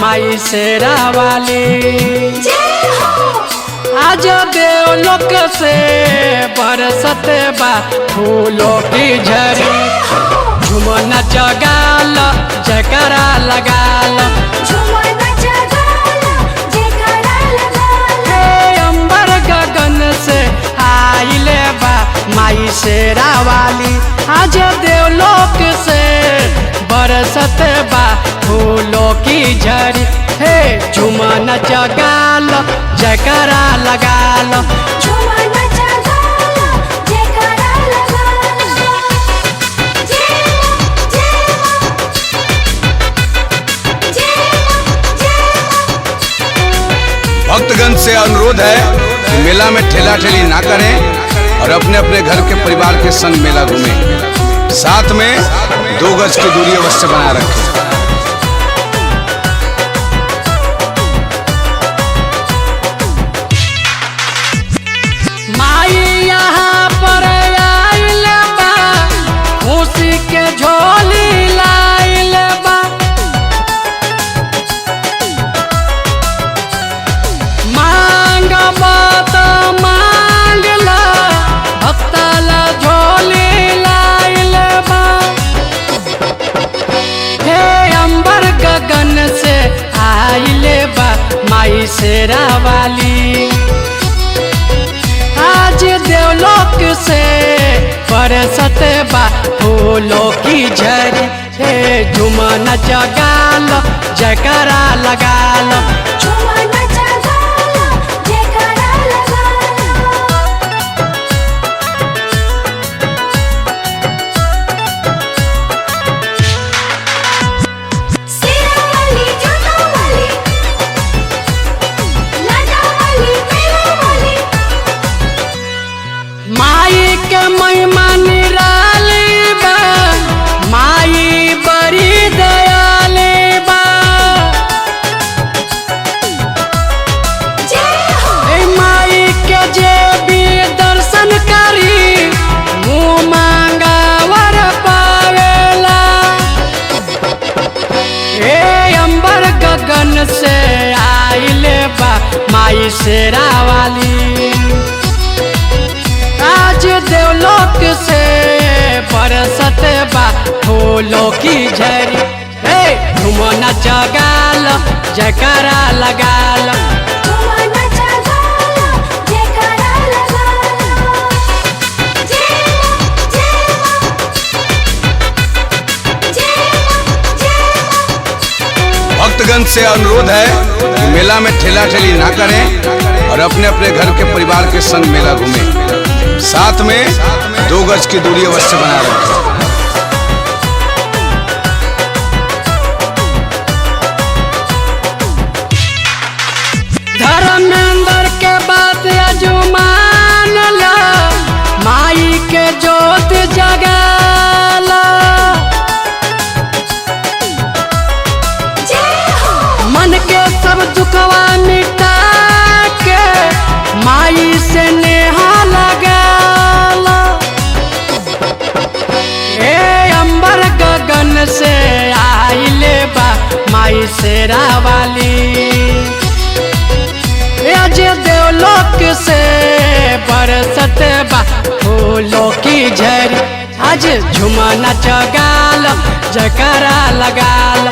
माई शेरा वाली। आज देवलोक से बरसत बा फूलों की झरी, झूमना जगाल जयकारा लगाल, अंबर गगन से आइले बा माई शेरा वाली। आज देवलोक से बरसत बा फूलों की झरी, हे झूमना जगाल जयकारा लगाल, भक्तगण से अनुरोध है कि मेला में ठेला ठेली ना करें और अपने अपने घर के परिवार के संग मेला घूमें। साथ में 2 गज की दूरी अवश्य बनाए रखें। माई यहाँ पर आइल बा, खुशी के झोली लाइल बा, मांग बात मांगला भक्तला झोली लाइल बा, हे अंबर गगन से आइल बा माई शेरा वाली। आज देवलोक से बरसत बा फूलों की झरी, हे झूमना जगाल जयकारा लगाल, माई के महिमा निराली बा, माई बड़ी दयाली बा, माई के जे भी दर्शन करी मुँह मांगा वर पावेला, हे अंबर गगन से आइले बा माई शेरा वाली। आज देवलोक से बरसत बा फूलों की झरी, हे झूमना जगाल जयकारा लगाल, भक्तगण से अनुरोध है कि मेला में ठेला ठेली ना करें और अपने अपने घर के परिवार के संग मेला घूमें। साथ में 2 गज की दूरी अवश्य बनाए रखें। धर्मेंद्र के बात अजुमान ला, माई के जोत जगाला, मन के सब दुखवा मिटा के माई से नेहा लगाला, हे अंबर गगन से आइले बा माई शेरा वाली। आज देवलोक से बरसत बा फूलों की झरी, आज झूमना जगाल जयकारा लगाल,